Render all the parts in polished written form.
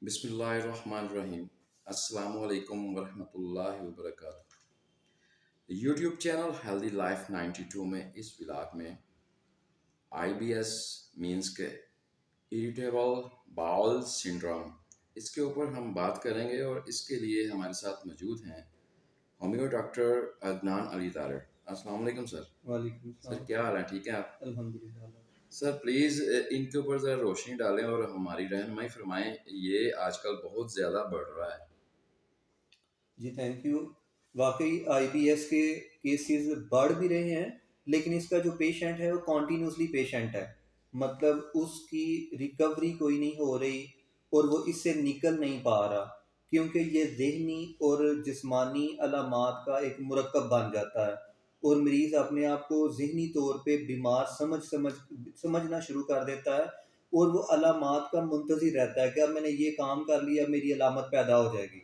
بسم اللہ الرحمن الرحیم۔ السلام علیکم ورحمۃ اللہ وبرکاتہ۔ یوٹیوب چینل ہیلدی لائف 92 میں اس ولاگ میں آئی بی ایس مینس کے اریٹیبل باؤل سنڈروم، اس کے اوپر ہم بات کریں گے، اور اس کے لیے ہمارے ساتھ موجود ہیں ہومیو ڈاکٹر عدنان علی طارق۔ السلام علیکم سر۔ وعلیکم سر السلام۔ کیا حال ہے؟ ٹھیک ہے آپ؟ الحمدللہ۔ سر پلیز ان کے اوپر ذرا روشنی ڈالیں اور ہماری رہنمائی فرمائیں، یہ آج کل بہت زیادہ بڑھ رہا ہے۔ جی تھینک یو۔ واقعی آئی بی ایس کے کیسز بڑھ بھی رہے ہیں، لیکن اس کا جو پیشنٹ ہے وہ کنٹینیوسلی پیشنٹ ہے، مطلب اس کی ریکوری کوئی نہیں ہو رہی اور وہ اس سے نکل نہیں پا رہا، کیونکہ یہ ذہنی اور جسمانی علامات کا ایک مرکب بن جاتا ہے، اور مریض اپنے آپ کو ذہنی طور پہ بیمار سمجھنا شروع کر دیتا ہے، اور وہ علامات کا منتظر رہتا ہے کہ اب میں نے یہ کام کر لیا، میری علامت پیدا ہو جائے گی۔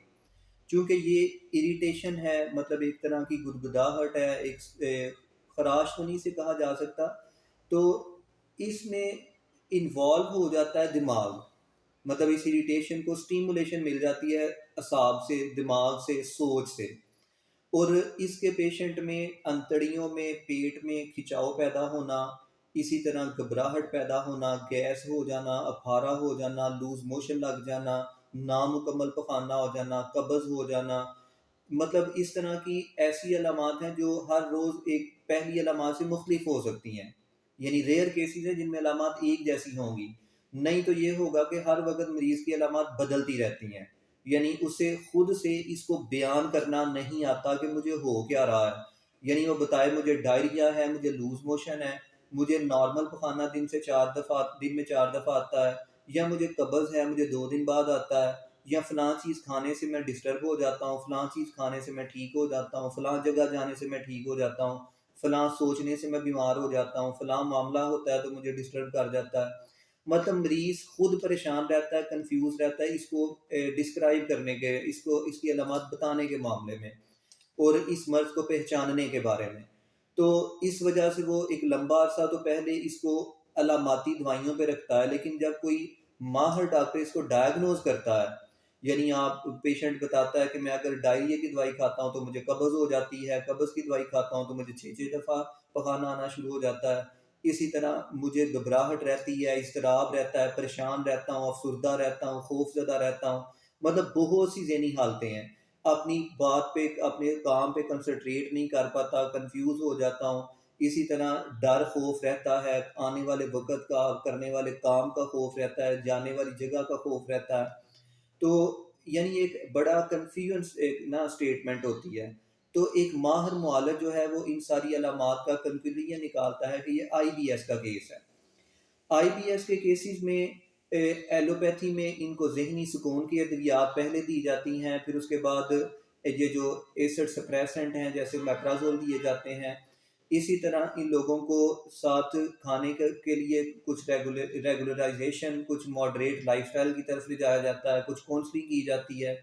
چونکہ یہ اریٹیشن ہے، مطلب ایک طرح کی گدگداہٹ ہے، ایک خراش تو نہیں سے کہا جا سکتا، تو اس میں انوالو ہو جاتا ہے دماغ، مطلب اس اریٹیشن کو سٹیمولیشن مل جاتی ہے اعصاب سے، دماغ سے، سوچ سے، اور اس کے پیشنٹ میں انتڑیوں میں، پیٹ میں کھچاؤ پیدا ہونا، اسی طرح گھبراہٹ پیدا ہونا، گیس ہو جانا، اپھارا ہو جانا، لوز موشن لگ جانا، نامکمل پخانہ ہو جانا، قبض ہو جانا، مطلب اس طرح کی ایسی علامات ہیں جو ہر روز ایک پہلی علامات سے مختلف ہو سکتی ہیں، یعنی ریئر کیسز ہیں جن میں علامات ایک جیسی ہوں گی، نہیں تو یہ ہوگا کہ ہر وقت مریض کی علامات بدلتی رہتی ہیں، یعنی اسے خود سے اس کو بیان کرنا نہیں آتا کہ مجھے ہو کیا رہا ہے، یعنی وہ بتائے مجھے ڈائریا ہے، مجھے لوز موشن ہے، مجھے نارمل پخانہ دن میں 4 دفعہ آتا ہے، یا مجھے قبض ہے، مجھے 2 دن بعد آتا ہے، یا فلاں چیز کھانے سے میں ڈسٹرب ہو جاتا ہوں، فلاں چیز کھانے سے میں ٹھیک ہو جاتا ہوں، فلاں جگہ جانے سے میں ٹھیک ہو جاتا ہوں، فلاں سوچنے سے میں بیمار ہو جاتا ہوں، فلاں معاملہ ہوتا ہے تو مجھے ڈسٹرب کر جاتا ہے، مطلب مریض خود پریشان رہتا ہے، کنفیوز رہتا ہے اس کو ڈسکرائب کرنے کے، اس کی علامات بتانے کے معاملے میں، اور اس مرض کو پہچاننے کے بارے میں، تو اس وجہ سے وہ ایک لمبا عرصہ تو پہلے اس کو علاماتی دوائیوں پہ رکھتا ہے، لیکن جب کوئی ماہر ڈاکٹر اس کو ڈائگنوز کرتا ہے، یعنی آپ پیشنٹ بتاتا ہے کہ میں اگر ڈائریا کی دوائی کھاتا ہوں تو مجھے قبض ہو جاتی ہے، قبض کی دوائی کھاتا ہوں تو مجھے 6 دفعہ پخانہ آنا شروع ہو جاتا ہے، اسی طرح مجھے گھبراہٹ رہتی ہے، اضطراب رہتا ہے، پریشان رہتا ہوں، افسردہ رہتا ہوں، خوف زدہ رہتا ہوں، مطلب بہت سی ذہنی حالتیں ہیں، اپنی بات پہ، اپنے کام پہ کنسنٹریٹ نہیں کر پاتا، کنفیوز ہو جاتا ہوں، اسی طرح ڈر خوف رہتا ہے، آنے والے وقت کا، کرنے والے کام کا خوف رہتا ہے، جانے والی جگہ کا خوف رہتا ہے، تو یعنی ایک بڑا کنفیوژن ایک نا اسٹیٹمنٹ ہوتی ہے، تو ایک ماہر معالج جو ہے وہ ان ساری علامات کا کنکلوژن نکالتا ہے کہ یہ آئی بی ایس کا کیس ہے۔ آئی بی ایس کے کیسز میں ایلوپیتھی میں ان کو ذہنی سکون کی ادویات پہلے دی جاتی ہیں، پھر اس کے بعد یہ جو ایسڈ سپریسنٹ ہیں جیسے میپرازول دیے جاتے ہیں، اسی طرح ان لوگوں کو ساتھ کھانے کے لیے کچھ ریگولرائزیشن، کچھ ماڈریٹ لائف سٹائل کی طرف لے جایا جاتا ہے، کچھ کونسلنگ کی جاتی ہے،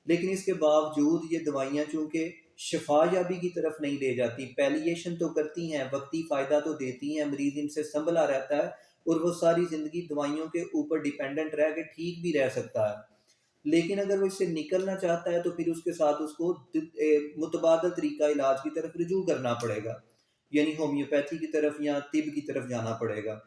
لیکن اس کے باوجود یہ دوائیاں چونکہ شفا یابی کی طرف نہیں لے جاتی، پیلیشن تو کرتی ہیں، وقتی فائدہ تو دیتی ہیں، مریض ان سے سنبھلا رہتا ہے اور وہ ساری زندگی دوائیوں کے اوپر ڈیپینڈنٹ رہ کے ٹھیک بھی رہ سکتا ہے، لیکن اگر وہ اس سے نکلنا چاہتا ہے تو پھر اس کے ساتھ اس کو متبادل طریقہ علاج کی طرف رجوع کرنا پڑے گا، یعنی ہومیوپیتھی کی طرف یا طب کی طرف جانا پڑے گا،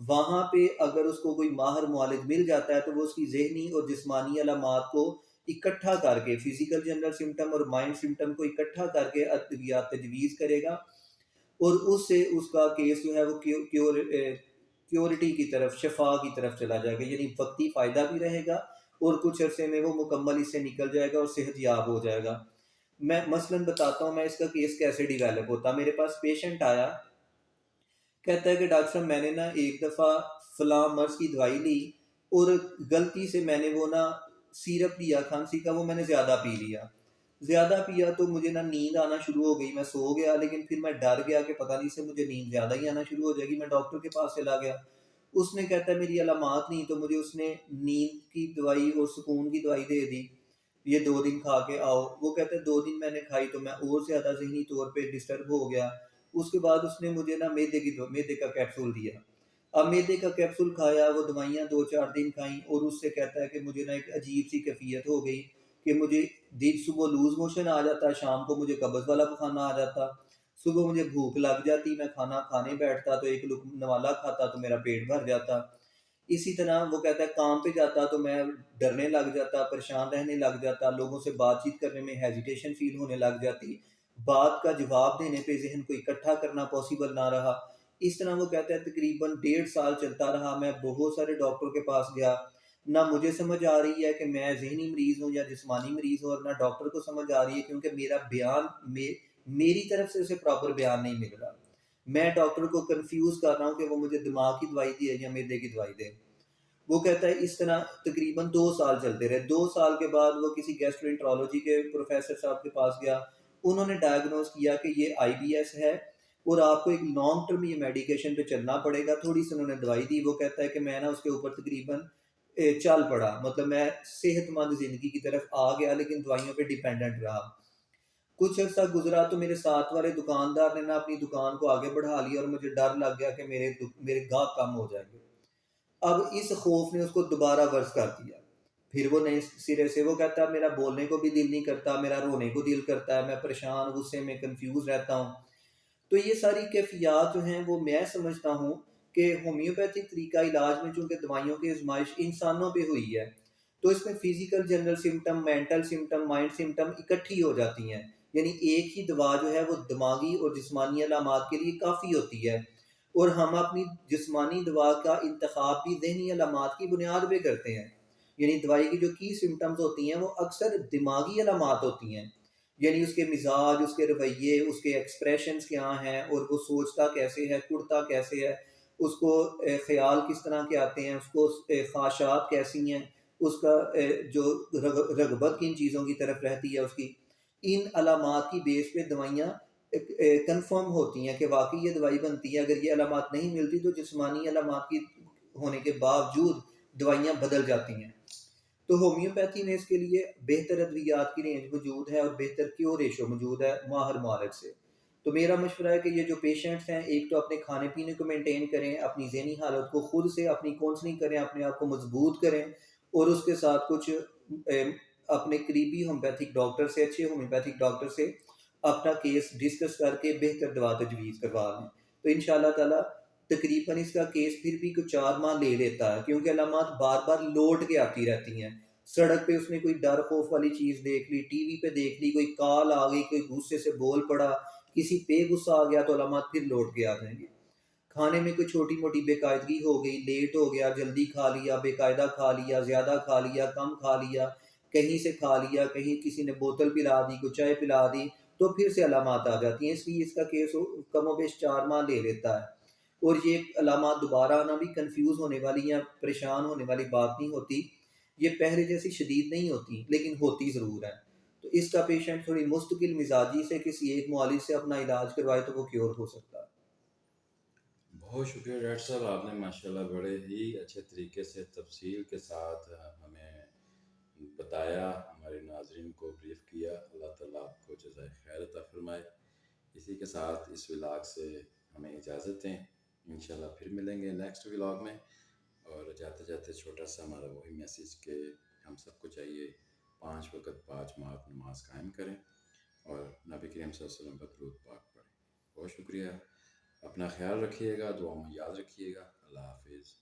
وہاں پہ اگر اس کو کوئی ماہر معالج مل جاتا ہے تو وہ اس کی ذہنی اور جسمانی علامات کو اکٹھا کر کے، فزیکل جنرل سمٹم اور مائنڈ سمٹم کو اکٹھا کر کے ادویات تجویز کرے گا، اور اس سے اس کا کیس جو ہے وہ کیورٹی کی طرف، شفا کی طرف چلا جائے گا، یعنی وقتی فائدہ بھی رہے گا اور کچھ عرصے میں وہ مکمل اس سے نکل جائے گا اور صحت یاب ہو جائے گا۔ میں مثلاً بتاتا ہوں میں اس کا کیس کیسے ڈیویلپ ہوتا۔ میرے پاس پیشنٹ آیا، کہتا ہے کہ ڈاکٹر صاحب میں نے نا ایک دفعہ فلاں مرض کی دوائی لی اور غلطی سے میں نے وہ نا سیرپ لیا کھانسی کا، وہ میں نے زیادہ پی لیا، زیادہ پیا تو مجھے نا نیند آنا شروع ہو گئی، میں سو گیا، لیکن پھر میں ڈر گیا کہ پتہ نہیں سے مجھے نیند زیادہ ہی آنا شروع ہو جائے گی، میں ڈاکٹر کے پاس چلا گیا، اس نے کہتا ہے میری علامات نہیں، تو مجھے اس نے نیند کی دوائی اور سکون کی دوائی دے دی، یہ 2 دن کھا کے آؤ، وہ کہتے ہیں 2 دن میں نے کھائی تو میں اور زیادہ ذہنی طور پہ ڈسٹرب ہو گیا، اس کے بعد اس نے مجھے نا میدے کا کیپسول دیا، اب میدے کا کیپسول کھایا، وہ دوائیاں 2-4 دن کھائیں، اور اس سے کہتا ہے کہ مجھے نا ایک عجیب سی کیفیت ہو گئی کہ مجھے دن صبح لوز موشن آ جاتا، شام کو مجھے قبض والا کھانا آ جاتا، صبح مجھے بھوک لگ جاتی، میں کھانا کھانے بیٹھتا تو ایک لقمہ نوالا کھاتا تو میرا پیٹ بھر جاتا۔ اسی طرح وہ کہتا ہے کام پہ جاتا تو میں ڈرنے لگ جاتا، پریشان رہنے لگ جاتا، لوگوں سے بات چیت کرنے میں ہیزیٹیشن فیل ہونے لگ جاتی، بات کا جواب دینے پہ ذہن کو اکٹھا کرنا پاسبل نہ رہا۔ اس طرح وہ کہتا ہے تقریباً 1.5 سال چلتا رہا، میں بہت سارے ڈاکٹر کے پاس گیا، نہ مجھے سمجھ آ رہی ہے کہ میں ذہنی مریض ہوں یا جسمانی مریض ہوں، اور نہ ڈاکٹر کو سمجھ آ رہی ہے کیونکہ میرا بیان میری طرف سے اسے پراپر بیان نہیں مل رہا۔ میں ڈاکٹر کو کنفیوز کر رہا ہوں کہ وہ مجھے دماغ کی دوائی دے یا میدے کی دوائی دے۔ وہ کہتا ہے اس طرح تقریباً 2 سال چلتے رہے۔ 2 سال کے بعد وہ کسی گیسٹرو کے پروفیسر صاحب کے پاس گیا، انہوں نے ڈائگنوز کیا کہ یہ IBS ہے اور آپ کو ایک لانگ ٹرم یہ میڈیکیشن پہ چلنا پڑے گا۔ تھوڑی سی انہوں نے دوائی دی، وہ کہتا ہے کہ میں نا اس کے اوپر تقریباً چل پڑا، مطلب میں صحت مند زندگی کی طرف آ گیا لیکن دوائیوں پہ ڈیپینڈنٹ رہا۔ کچھ عرصہ گزرا تو میرے ساتھ والے دکاندار نے نا اپنی دکان کو آگے بڑھا لیا، اور مجھے ڈر لگ گیا کہ میرے گاہک کم ہو جائیں گے۔ اب اس خوف نے اس کو دوبارہ ورس کر دیا، پھر وہ نئے سرے سے وہ کہتا ہے میرا بولنے کو بھی دل نہیں کرتا، میرا رونے کو دل کرتا ہے، میں پریشان، غصے میں کنفیوز رہتا ہوں۔ تو یہ ساری کیفیات جو ہیں وہ میں سمجھتا ہوں کہ ہومیوپیتھک طریقہ علاج میں چونکہ دوائیوں کی آزمائش انسانوں پہ ہوئی ہے، تو اس میں physical general symptom, mental symptom, mind symptom اکٹھی ہو جاتی ہیں، یعنی ایک ہی دوا جو ہے وہ دماغی اور جسمانی علامات کے لیے کافی ہوتی ہے، اور ہم اپنی جسمانی دوا کا انتخاب بھی ذہنی علامات کی بنیاد پہ کرتے ہیں۔ یعنی دوائی کی جو کی سمٹمز ہوتی ہیں وہ اکثر دماغی علامات ہوتی ہیں، یعنی اس کے مزاج، اس کے رویے، اس کے ایکسپریشنز کیا ہیں، اور وہ سوچتا کیسے ہے، کڑتا کیسے ہے، اس کو خیال کس طرح کے آتے ہیں، اس کو خواہشات کیسی ہیں، اس کا جو رغبت کن چیزوں کی طرف رہتی ہے اس کی، ان علامات کی بیس پہ دوائیاں کنفرم ہوتی ہیں کہ واقعی یہ دوائی بنتی ہے۔ اگر یہ علامات نہیں ملتی تو جسمانی علامات کی ہونے کے باوجود دوائیاں بدل جاتی ہیں۔ تو ہومیوپیتھی میں اس کے لیے بہتر ادویات کی رینج موجود ہے اور بہتر کیور ریشو موجود ہے ماہر معالج سے۔ تو میرا مشورہ ہے کہ یہ جو پیشنٹس ہیں، ایک تو اپنے کھانے پینے کو مینٹین کریں، اپنی ذہنی حالت کو خود سے اپنی کونسلنگ کریں، اپنے آپ کو مضبوط کریں، اور اس کے ساتھ کچھ اپنے قریبی ہومیوپیتھک ڈاکٹر سے، اچھے ہومیوپیتھک ڈاکٹر سے اپنا کیس ڈسکس کر کے بہتر دوا تجویز کروا لیں۔ تو ان شاء اللہ تعالیٰ تقریباً اس کا کیس پھر بھی کچھ 4 ماہ لے لیتا ہے، کیونکہ علامات بار بار لوٹ کے آتی رہتی ہیں۔ سڑک پہ اس نے کوئی ڈر خوف والی چیز دیکھ لی، ٹی وی پہ دیکھ لی، کوئی کال آ گئی، کوئی غصے سے بول پڑا، کسی پہ غصہ آ گیا، تو علامات پھر لوٹ کے آ جائیں گے۔ کھانے میں کوئی چھوٹی موٹی بے قاعدگی ہو گئی، لیٹ ہو گیا، جلدی کھا لیا، بے قاعدہ کھا لیا، زیادہ کھا لیا، کم کھا لیا، کہیں سے کھا لیا، کہیں کسی نے بوتل پلا دی، کوئی چائے پلا دی، تو پھر سے علامات آ جاتی ہیں۔ اس لیے اس کا کیس کم و بیش 4 ماہ لے لیتا ہے، اور یہ علامات دوبارہ آنا بھی کنفیوز ہونے والی یا پریشان ہونے والی بات نہیں ہوتی، یہ پہلے جیسی شدید نہیں ہوتی لیکن ہوتی ضرور ہے۔ تو اس کا پیشنٹ تھوڑی مستقل مزاجی سے کسی ایک معالج سے اپنا علاج کروائے تو وہ کیور ہو سکتا ہے۔ بہت شکریہ ڈاکٹر صاحب، آپ نے ماشاءاللہ بڑے ہی اچھے طریقے سے تفصیل کے ساتھ ہمیں بتایا، ہمارے ناظرین کو بریف کیا۔ اللہ تعالیٰ آپ کو جزائے خیر عطا فرمائے۔ اسی کے ساتھ اس ولاگ سے ہمیں اجازت دیں، انشاءاللہ پھر ملیں گے نیکسٹ ولاگ میں۔ اور جاتے جاتے چھوٹا سا ہمارا وہی میسیج کہ ہم سب کو چاہیے 5 وقت 5 وقت نماز قائم کریں اور نبی کریم صلی اللہ علیہ وسلم پر درود پاک پڑھیں۔ بہت شکریہ، اپنا خیال رکھیے گا، دعاؤں میں یاد رکھیے گا۔ اللہ حافظ۔